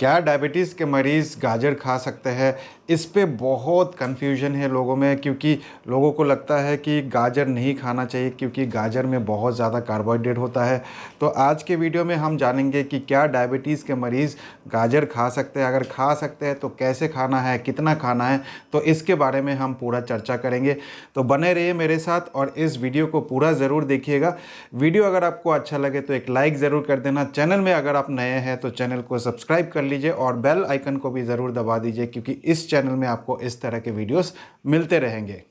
क्या डायबिटीज़ के मरीज़ गाजर खा सकते हैं? इस पे बहुत कन्फ्यूजन है लोगों में, क्योंकि लोगों को लगता है कि गाजर नहीं खाना चाहिए क्योंकि गाजर में बहुत ज़्यादा कार्बोहाइड्रेट होता है। तो आज के वीडियो में हम जानेंगे कि क्या डायबिटीज़ के मरीज़ गाजर खा सकते हैं? अगर खा सकते हैं तो कैसे खाना है, कितना खाना है, तो इसके बारे में हम पूरा चर्चा करेंगे। तो बने रहिए मेरे साथ और इस वीडियो को पूरा ज़रूर देखिएगा। वीडियो अगर आपको अच्छा लगे तो एक लाइक ज़रूर कर देना। चैनल में अगर आप नए हैं तो चैनल को सब्सक्राइब कर लीजिए और बेल आइकन को भी ज़रूर दबा दीजिए, क्योंकि इस चैनल में आपको इस तरह के वीडियोस मिलते रहेंगे।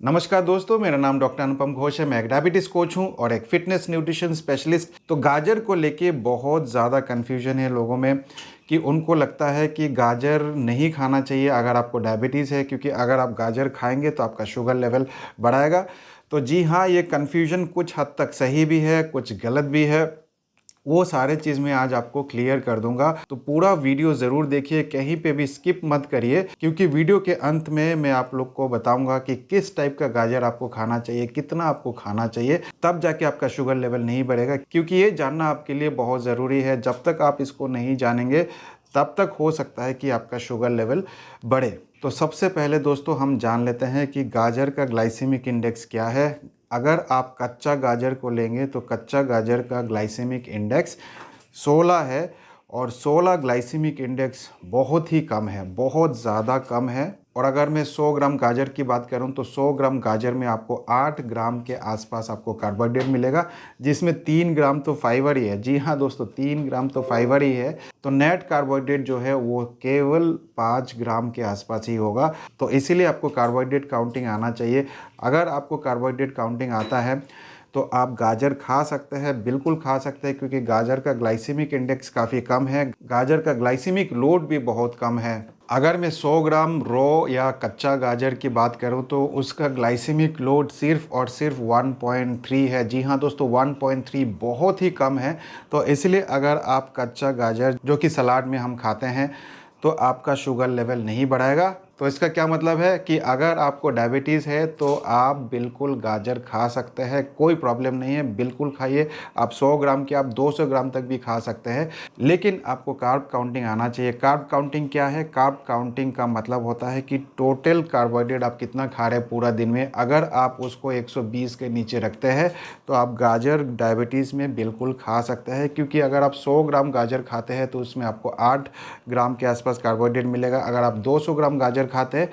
नमस्कार दोस्तों, मेरा नाम डॉक्टर अनुपम घोष है। मैं एक डायबिटीज़ कोच हूं और एक फिटनेस न्यूट्रिशन स्पेशलिस्ट। तो गाजर को लेके बहुत ज़्यादा कन्फ्यूजन है लोगों में कि उनको लगता है कि गाजर नहीं खाना चाहिए अगर आपको डायबिटीज़ है, क्योंकि अगर आप गाजर खाएंगे तो आपका शुगर लेवल बढ़ाएगा। तो जी हाँ, ये कन्फ्यूजन कुछ हद तक सही भी है, कुछ गलत भी है। वो सारे चीज़ मैं आज आपको क्लियर कर दूंगा, तो पूरा वीडियो ज़रूर देखिए, कहीं पे भी स्किप मत करिए, क्योंकि वीडियो के अंत में मैं आप लोग को बताऊंगा कि किस टाइप का गाजर आपको खाना चाहिए, कितना आपको खाना चाहिए, तब जाके आपका शुगर लेवल नहीं बढ़ेगा। क्योंकि ये जानना आपके लिए बहुत ज़रूरी है। जब तक आप इसको नहीं जानेंगे तब तक हो सकता है कि आपका शुगर लेवल बढ़े। तो सबसे पहले दोस्तों हम जान लेते हैं कि गाजर का ग्लाइसेमिक इंडेक्स क्या है। अगर आप कच्चा गाजर को लेंगे तो कच्चा गाजर का ग्लाइसेमिक इंडेक्स 16 है, और 16 ग्लाइसेमिक इंडेक्स बहुत ही कम है, बहुत ज़्यादा कम है। और अगर मैं 100 ग्राम गाजर की बात करूं तो 100 ग्राम गाजर में आपको 8 ग्राम के आसपास आपको कार्बोहाइड्रेट मिलेगा, जिसमें 3 ग्राम तो फाइबर ही है। जी हाँ दोस्तों, 3 ग्राम तो फाइबर ही है। तो नेट कार्बोहाइड्रेट जो है वो केवल 5 ग्राम के आसपास ही होगा। तो इसीलिए आपको कार्बोहाइड्रेट काउंटिंग आना चाहिए। अगर आपको कार्बोहाइड्रेट काउंटिंग आता है तो आप गाजर खा सकते हैं, बिल्कुल खा सकते हैं, क्योंकि गाजर का ग्लाइसेमिक इंडेक्स काफ़ी कम है, गाजर का ग्लाइसेमिक लोड भी बहुत कम है। अगर मैं 100 ग्राम रॉ या कच्चा गाजर की बात करूं तो उसका ग्लाइसेमिक लोड सिर्फ और सिर्फ 1.3 है। जी हाँ दोस्तों, 1.3 बहुत ही कम है। तो इसलिए अगर आप कच्चा गाजर जो कि सलाद में हम खाते हैं तो आपका शुगर लेवल नहीं बढ़ाएगा। तो इसका क्या मतलब है कि अगर आपको डायबिटीज़ है तो आप बिल्कुल गाजर खा सकते हैं, कोई प्रॉब्लम नहीं है, बिल्कुल खाइए। आप 100 ग्राम की आप 200 ग्राम तक भी खा सकते हैं, लेकिन आपको कार्ब काउंटिंग आना चाहिए। कार्ब काउंटिंग क्या है? कार्ब काउंटिंग का मतलब होता है कि टोटल कार्बोहाइड्रेट आप कितना खा रहे हैं पूरा दिन में। अगर आप उसको 120 के नीचे रखते हैं तो आप गाजर डायबिटीज़ में बिल्कुल खा सकते हैं, क्योंकि अगर आप 100 ग्राम गाजर खाते हैं तो उसमें आपको 8 ग्राम के आसपास कार्बोहाइड्रेट मिलेगा। अगर आप 200 ग्राम गाजर खाते हैं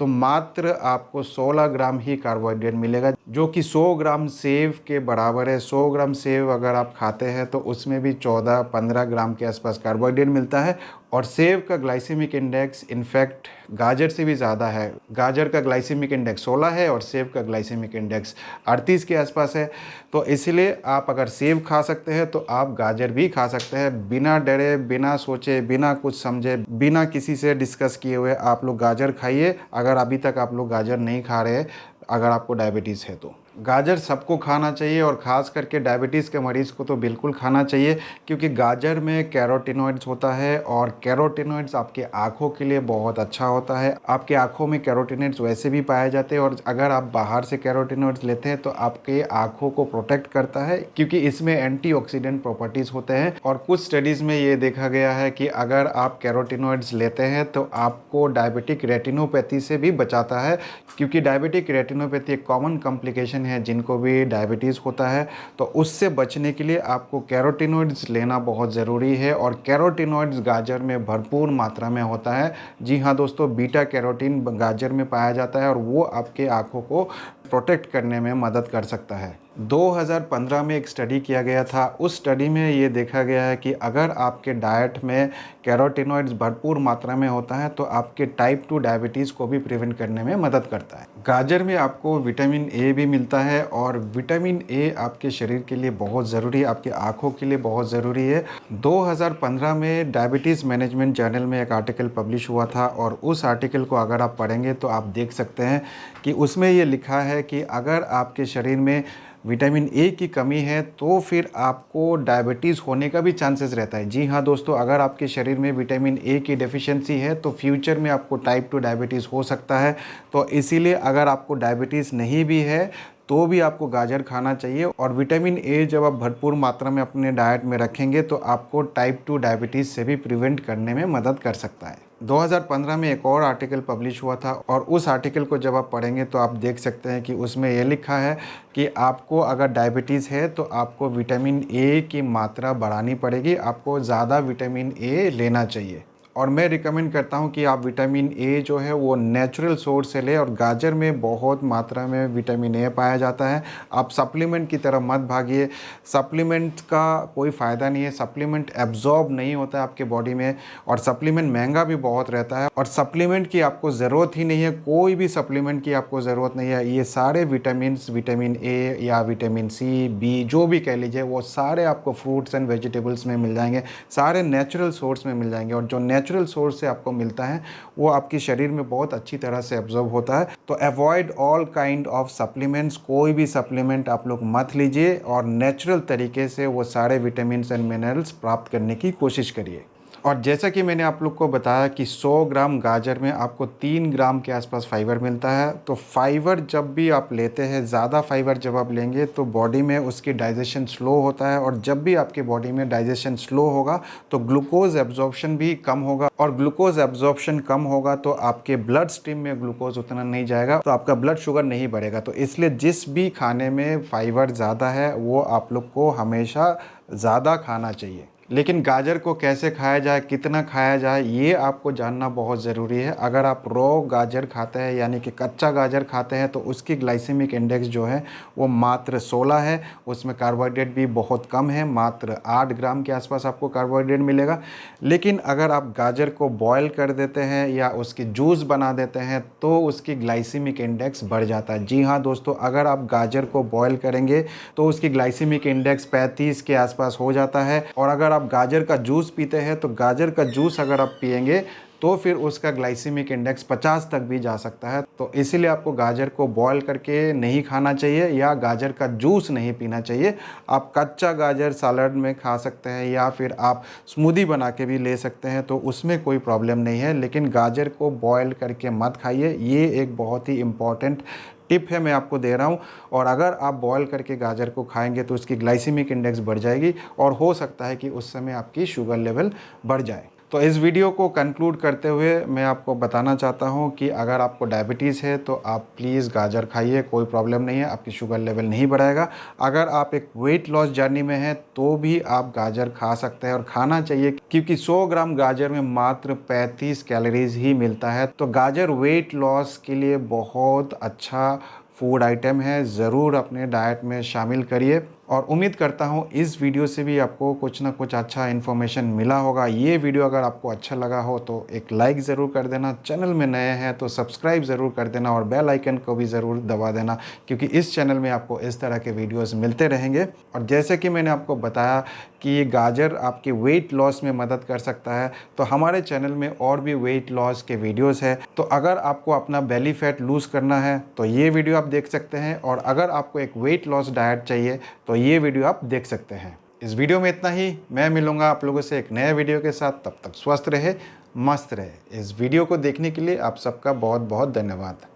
तो मात्र आपको 16 ग्राम ही कार्बोहाइड्रेट मिलेगा, जो कि 100 ग्राम सेव के बराबर है। 100 ग्राम सेव अगर आप खाते हैं तो उसमें भी 14-15 ग्राम के आसपास कार्बोहाइड्रेट मिलता है। और सेव का ग्लाइसेमिक इंडेक्स इनफैक्ट गाजर से भी ज़्यादा है। गाजर का ग्लाइसेमिक इंडेक्स 16 है और सेव का ग्लाइसेमिक इंडेक्स 38 के आसपास है। तो इसलिए आप अगर सेव खा सकते हैं तो आप गाजर भी खा सकते हैं, बिना डरे, बिना सोचे, बिना कुछ समझे, बिना किसी से डिस्कस किए हुए आप लोग गाजर खाइए। अगर अभी तक आप लोग गाजर नहीं खा रहे हैं, अगर आपको डायबिटीज़ है तो गाजर सबको खाना चाहिए, और ख़ास करके डायबिटीज़ के मरीज़ को तो बिल्कुल खाना चाहिए, क्योंकि गाजर में कैरोटीनॉइड्स होता है और कैरोटीनॉइड्स आपके आँखों के लिए बहुत अच्छा होता है। आपके आँखों में कैरोटीनॉइड्स वैसे भी पाए जाते हैं, और अगर आप बाहर से कैरोटीनॉइड्स लेते हैं तो आपके आँखों को प्रोटेक्ट करता है, क्योंकि इसमें एंटीऑक्सीडेंट प्रॉपर्टीज़ होते हैं। और कुछ स्टडीज़ में ये देखा गया है कि अगर आप कैरोटीनॉइड्स लेते हैं तो आपको डायबिटिक रेटिनोपैथी से भी बचाता है, क्योंकि डायबिटिक रेटिनोपैथी एक कॉमन कॉम्प्लिकेशन है जिनको भी डायबिटीज़ होता है। तो उससे बचने के लिए आपको कैरोटीनॉइड्स लेना बहुत ज़रूरी है, और कैरोटीनॉइड्स गाजर में भरपूर मात्रा में होता है। जी हाँ दोस्तों, बीटा कैरोटीन गाजर में पाया जाता है और वो आपके आँखों को प्रोटेक्ट करने में मदद कर सकता है। 2015 में एक स्टडी किया गया था। उस स्टडी में ये देखा गया है कि अगर आपके डाइट में कैरोटीनॉइड्स भरपूर मात्रा में होता है तो आपके टाइप 2 डायबिटीज़ को भी प्रिवेंट करने में मदद करता है। गाजर में आपको विटामिन ए भी मिलता है, और विटामिन ए आपके शरीर के लिए बहुत ज़रूरी है, आपके आँखों के लिए बहुत ज़रूरी है। 2015 में डायबिटीज़ मैनेजमेंट जर्नल में एक आर्टिकल पब्लिश हुआ था, और उस आर्टिकल को अगर आप पढ़ेंगे तो आप देख सकते हैं कि उसमें ये लिखा है कि अगर आपके शरीर में विटामिन ए की कमी है तो फिर आपको डायबिटीज़ होने का भी चांसेस रहता है। जी हाँ दोस्तों, अगर आपके शरीर में विटामिन ए की डेफिशिएंसी है तो फ्यूचर में आपको टाइप 2 डायबिटीज़ हो सकता है। तो इसीलिए अगर आपको डायबिटीज़ नहीं भी है तो भी आपको गाजर खाना चाहिए। और विटामिन ए जब आप भरपूर मात्रा में अपने डाइट में रखेंगे तो आपको टाइप 2 डायबिटीज़ से भी प्रिवेंट करने में मदद कर सकता है। 2015 में एक और आर्टिकल पब्लिश हुआ था और उस आर्टिकल को जब आप पढ़ेंगे तो आप देख सकते हैं कि उसमें ये लिखा है कि आपको अगर डायबिटीज़ है तो आपको विटामिन ए की मात्रा बढ़ानी पड़ेगी, आपको ज़्यादा विटामिन ए लेना चाहिए। और मैं रिकमेंड करता हूं कि आप विटामिन ए जो है वो नेचुरल सोर्स से लें, और गाजर में बहुत मात्रा में विटामिन ए पाया जाता है। आप सप्लीमेंट की तरफ मत भागिए, सप्लीमेंट का कोई फ़ायदा नहीं है, सप्लीमेंट एब्जॉर्ब नहीं होता है आपके बॉडी में, और सप्लीमेंट महंगा भी बहुत रहता है। और सप्लीमेंट की आपको ज़रूरत ही नहीं है, कोई भी सप्लीमेंट की आपको ज़रूरत नहीं है। ये सारे विटामिन्स, विटामिन ए या विटामिन सी, बी, जो भी कह लीजिए, वो सारे आपको फ्रूट्स एंड वेजिटेबल्स में मिल जाएंगे, सारे नेचुरल सोर्स में मिल जाएंगे। और जो नेचुरल सोर्स से आपको मिलता है वो आपके शरीर में बहुत अच्छी तरह से एब्जॉर्ब होता है। तो avoid all kind of supplements, कोई भी सप्लीमेंट आप लोग मत लीजिए और नेचुरल तरीके से वो सारे विटामिन एंड मिनरल्स प्राप्त करने की कोशिश करिए। और जैसा कि मैंने आप लोग को बताया कि 100 ग्राम गाजर में आपको 3 ग्राम के आसपास फाइबर मिलता है। तो फाइबर जब भी आप लेते हैं, ज़्यादा फाइबर जब आप लेंगे तो बॉडी में उसकी डाइजेशन स्लो होता है, और जब भी आपके बॉडी में डाइजेशन स्लो होगा तो ग्लूकोज एब्जॉर्प्शन भी कम होगा, और ग्लूकोज एब्जॉर्प्शन कम होगा तो आपके ब्लड स्ट्रीम में ग्लूकोज उतना नहीं जाएगा, तो आपका ब्लड शुगर नहीं बढ़ेगा। तो इसलिए जिस भी खाने में फाइबर ज़्यादा है वो आप लोग को हमेशा ज़्यादा खाना चाहिए। लेकिन गाजर को कैसे खाया जाए, कितना खाया जाए, ये आपको जानना बहुत ज़रूरी है। अगर आप रॉ गाजर खाते हैं यानी कि कच्चा गाजर खाते हैं तो उसकी ग्लाइसेमिक इंडेक्स जो है वो मात्र 16 है, उसमें कार्बोहाइड्रेट भी बहुत कम है, मात्र 8 ग्राम के आसपास आपको कार्बोहाइड्रेट मिलेगा। लेकिन अगर आप गाजर को बॉयल कर देते हैं या उसकी जूस बना देते हैं तो उसकी ग्लाइसेमिक इंडेक्स बढ़ जाता है। जी हाँ दोस्तों, अगर आप गाजर को बॉयल करेंगे तो उसकी ग्लाइसेमिक इंडेक्स 35 के आसपास हो जाता है। और अगर आप गाजर का जूस पीते हैं तो गाजर का जूस अगर आप पिएंगे तो फिर उसका ग्लाइसेमिक इंडेक्स 50 तक भी जा सकता है। तो इसीलिए आपको गाजर को बॉयल करके नहीं खाना चाहिए या गाजर का जूस नहीं पीना चाहिए। आप कच्चा गाजर सलाद में खा सकते हैं या फिर आप स्मूदी बना के भी ले सकते हैं, तो उसमें कोई प्रॉब्लम नहीं है। लेकिन गाजर को बॉयल करके मत खाइए, ये एक बहुत ही इम्पॉर्टेंट टिप है, मैं आपको दे रहा हूँ। और अगर आप बॉयल करके गाजर को खाएंगे तो उसकी ग्लाइसेमिक इंडेक्स बढ़ जाएगी और हो सकता है कि उस समय आपकी शुगर लेवल बढ़ जाए। तो इस वीडियो को कंक्लूड करते हुए मैं आपको बताना चाहता हूं कि अगर आपको डायबिटीज़ है तो आप प्लीज़ गाजर खाइए, कोई प्रॉब्लम नहीं है, आपकी शुगर लेवल नहीं बढ़ाएगा। अगर आप एक वेट लॉस जर्नी में हैं तो भी आप गाजर खा सकते हैं और खाना चाहिए, क्योंकि 100 ग्राम गाजर में मात्र 35 कैलोरीज ही मिलता है। तो गाजर वेट लॉस के लिए बहुत अच्छा फूड आइटम है, ज़रूर अपने डाइट में शामिल करिए। और उम्मीद करता हूँ इस वीडियो से भी आपको कुछ ना कुछ अच्छा इन्फॉर्मेशन मिला होगा। ये वीडियो अगर आपको अच्छा लगा हो तो एक लाइक ज़रूर कर देना, चैनल में नए हैं तो सब्सक्राइब ज़रूर कर देना और बेल आइकन को भी ज़रूर दबा देना, क्योंकि इस चैनल में आपको इस तरह के वीडियोस मिलते रहेंगे। और जैसे कि मैंने आपको बताया कि ये गाजर आपके वेट लॉस में मदद कर सकता है, तो हमारे चैनल में और भी वेट लॉस के वीडियोज़ है। तो अगर आपको अपना बेली फैट लूज़ करना है तो ये वीडियो आप देख सकते हैं, और अगर आपको एक वेट लॉस डाइट चाहिए तो ये वीडियो आप देख सकते हैं। इस वीडियो में इतना ही। मैं मिलूंगा आप लोगों से एक नए वीडियो के साथ, तब तक स्वस्थ रहे, मस्त रहे। इस वीडियो को देखने के लिए आप सबका बहुत बहुत धन्यवाद।